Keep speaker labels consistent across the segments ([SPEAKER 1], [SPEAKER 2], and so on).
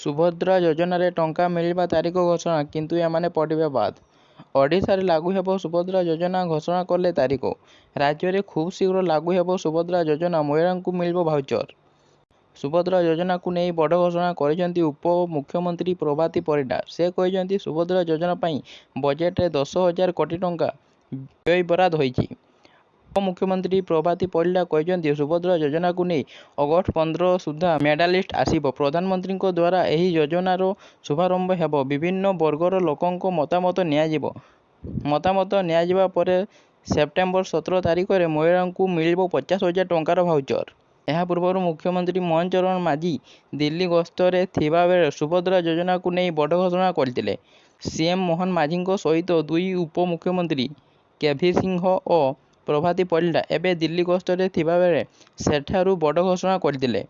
[SPEAKER 1] ସୁଭଦ୍ରା ଯୋଜନାରେ ଟଙ୍କା ମିଳିବା ତାରିଖ ଘୋଷଣା, କିନ୍ତୁ ଏମାନେ ପଡ଼ିବେ ବାଦ୍। ଓଡ଼ିଶାରେ ଲାଗୁ ହେବ ସୁଭଦ୍ରା ଯୋଜନା, ଘୋଷଣା କଲେ ତାରିଖ। ରାଜ୍ୟରେ ଖୁବ୍ ଶୀଘ୍ର ଲାଗୁ ହେବ ସୁଭଦ୍ରା ଯୋଜନା, ମହିଳାଙ୍କୁ ମିଳିବ ଭାଉଚର। ସୁଭଦ୍ରା ଯୋଜନାକୁ ନେଇ ବଡ଼ ଘୋଷଣା କରିଛନ୍ତି ଉପମୁଖ୍ୟମନ୍ତ୍ରୀ ପ୍ରଭାତୀ ପରିଡ଼ା। ସେ କହିଛନ୍ତି, ସୁଭଦ୍ରା ଯୋଜନା ପାଇଁ ବଜେଟରେ 10,000 କୋଟି ଟଙ୍କା ବ୍ୟୟବରାଦ ହୋଇଛି। ଉପମୁଖ୍ୟମନ୍ତ୍ରୀ ପ୍ରଭାତୀ ପରିଡ଼ା କହିଛନ୍ତି, ସୁଭଦ୍ରା ଯୋଜନାକୁ ନେଇ ଅଗଷ୍ଟ 15 ସୁଦ୍ଧା ମେଡାଲିଷ୍ଟ ଆସିବ। ପ୍ରଧାନମନ୍ତ୍ରୀଙ୍କ ଦ୍ୱାରା ଏହି ଯୋଜନାର ଶୁଭାରମ୍ଭ ହେବ। ବିଭିନ୍ନ ବର୍ଗର ଲୋକଙ୍କ ମତାମତ ନିଆଯିବ। ମତାମତ ନିଆଯିବା ପରେ ସେପ୍ଟେମ୍ବର 17 ତାରିଖରେ ମହିଳାଙ୍କୁ ମିଳିବ 50,000 ଟଙ୍କାର ଭାଉଚର। ଏହା ପୂର୍ବରୁ ମୁଖ୍ୟମନ୍ତ୍ରୀ ମୋହନ ଚରଣ ମାଝୀ ଦିଲ୍ଲୀ ଗସ୍ତରେ ଥିବାବେଳେ ସୁଭଦ୍ରା ଯୋଜନାକୁ ନେଇ ବଡ଼ ଘୋଷଣା କରିଥିଲେ। ସିଏମ୍ ମୋହନ ମାଝୀଙ୍କ ସହିତ ଦୁଇ ଉପମୁଖ୍ୟମନ୍ତ୍ରୀ କେଭି ସିଂହ ଓ ପ୍ରଭାତୀ ପରିଡ଼ା ଏବେ ଦିଲ୍ଲୀ ଗସ୍ତରେ ଥିବାବେଳେ ସେଠାରୁ ବଡ଼ ଘୋଷଣା କରିଥିଲେ।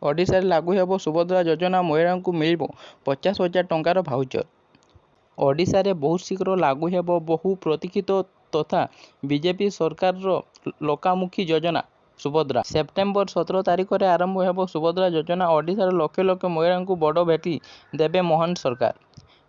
[SPEAKER 1] ଓଡ଼ିଶାରେ ଲାଗୁ ହେବ ସୁଭଦ୍ରା ଯୋଜନା, ମହିଳାଙ୍କୁ ମିଳିବ 50,000 ଟଙ୍କାର ଭାଉଚର। ଓଡ଼ିଶାରେ ବହୁତ ଶୀଘ୍ର ଲାଗୁ ହେବ ବହୁ ପ୍ରତୀକ୍ଷିତ ତଥା ବିଜେପି ସରକାରର ଲୋକାମୁଖୀ ଯୋଜନା ସୁଭଦ୍ରା। ସେପ୍ଟେମ୍ବର 17 ତାରିଖରେ ଆରମ୍ଭ ହେବ ସୁଭଦ୍ରା ଯୋଜନା। ଓଡ଼ିଶାର ଲକ୍ଷ ଲକ୍ଷ ମହିଳାଙ୍କୁ ବଡ଼ ଭେଟି ଦେବେ ମୋହନ ସରକାର।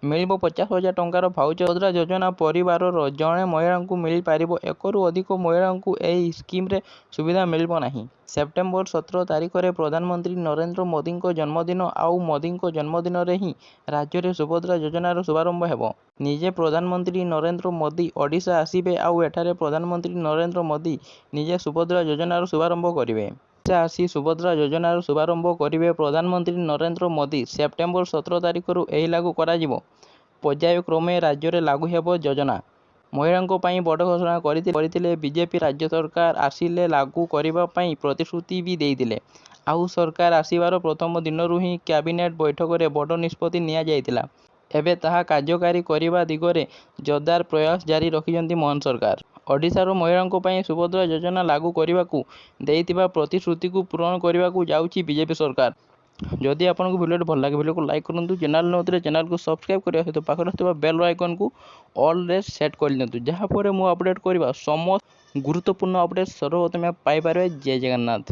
[SPEAKER 1] ମିଳିବ 50,000 ଟଙ୍କାର ଭାଉଚର। ସୁଭଦ୍ରା ଯୋଜନା ପରିବାରର ଜଣେ ମହିଳାଙ୍କୁ ମିଳିପାରିବ। ଏକରୁ ଅଧିକ ମହିଳାଙ୍କୁ ଏହି ସ୍କିମରେ ସୁବିଧା ମିଳିବ ନାହିଁ। ସେପ୍ଟେମ୍ବର 17 ତାରିଖରେ ପ୍ରଧାନମନ୍ତ୍ରୀ ନରେନ୍ଦ୍ର ମୋଦିଙ୍କ ଜନ୍ମଦିନ, ଆଉ ମୋଦିଙ୍କ ଜନ୍ମଦିନରେ ହିଁ ରାଜ୍ୟରେ ସୁଭଦ୍ରା ଯୋଜନାର ଶୁଭାରମ୍ଭ ହେବ। ନିଜେ ପ୍ରଧାନମନ୍ତ୍ରୀ ନରେନ୍ଦ୍ର ମୋଦି ଓଡ଼ିଶା ଆସିବେ, ଆଉ ଏଠାରେ ପ୍ରଧାନମନ୍ତ୍ରୀ ନରେନ୍ଦ୍ର ମୋଦି ନିଜେ ସୁଭଦ୍ରା ଯୋଜନାର ଶୁଭାରମ୍ଭ କରିବେ। ଓଡ଼ିଶା ଆସି ସୁଭଦ୍ରା ଯୋଜନାର ଶୁଭାରମ୍ଭ କରିବେ ପ୍ରଧାନମନ୍ତ୍ରୀ ନରେନ୍ଦ୍ର ମୋଦି। ସେପ୍ଟେମ୍ବର 17 ତାରିଖରୁ ଏହି ଲାଗୁ କରାଯିବ। ପର୍ଯ୍ୟାୟକ୍ରମେ ରାଜ୍ୟରେ ଲାଗୁ ହେବ ଯୋଜନା। ମହିଳାଙ୍କ ପାଇଁ ବଡ଼ ଘୋଷଣା କରିଥିଲେ ବିଜେପି। ରାଜ୍ୟ ସରକାର ଆସିଲେ ଲାଗୁ କରିବା ପାଇଁ ପ୍ରତିଶ୍ରୁତି ବି ଦେଇଥିଲେ। ଆଉ ସରକାର ଆସିବାର ପ୍ରଥମ ଦିନରୁ ହିଁ କ୍ୟାବିନେଟ୍ ବୈଠକରେ ବଡ଼ ନିଷ୍ପତ୍ତି ନିଆଯାଇଥିଲା। ଏବେ ତାହା କାର୍ଯ୍ୟକାରୀ କରିବା ଦିଗରେ ଜୋରଦାର ପ୍ରୟାସ ଜାରି ରଖିଛନ୍ତି ମୋହନ ସରକାର। ଓଡ଼ିଶାର ମହିଳାଙ୍କ ପାଇଁ ସୁଭଦ୍ରା ଯୋଜନା ଲାଗୁ କରିବାକୁ ଦେଇଥିବା ପ୍ରତିଶ୍ରୁତିକୁ ପୂରଣ କରିବାକୁ ଯାଉଛି ବିଜେପି ସରକାର। ଯଦି ଆପଣଙ୍କୁ ଭିଡ଼ିଓଟି ଭଲ ଲାଗେ, ଭିଡ଼ିଓକୁ ଲାଇକ୍ କରନ୍ତୁ। ଚ୍ୟାନେଲ ନଥିଲେ ଚ୍ୟାନେଲକୁ ସବସ୍କ୍ରାଇବ୍ କରିବା ସହିତ ପାଖରେ ଥିବା ବେଲ୍ ଆଇକନ୍କୁ ଅଲ୍ରେ ସେଟ୍ କରିଦିଅନ୍ତୁ, ଯାହାଫଳରେ ମୁଁ ଅପଡ଼େଟ୍ କରିବା ସମସ୍ତ ଗୁରୁତ୍ୱପୂର୍ଣ୍ଣ ଅପଡ଼େଟ୍ ସର୍ବପ୍ରଥମେ ପାଇପାରିବେ। ଜୟ ଜଗନ୍ନାଥ।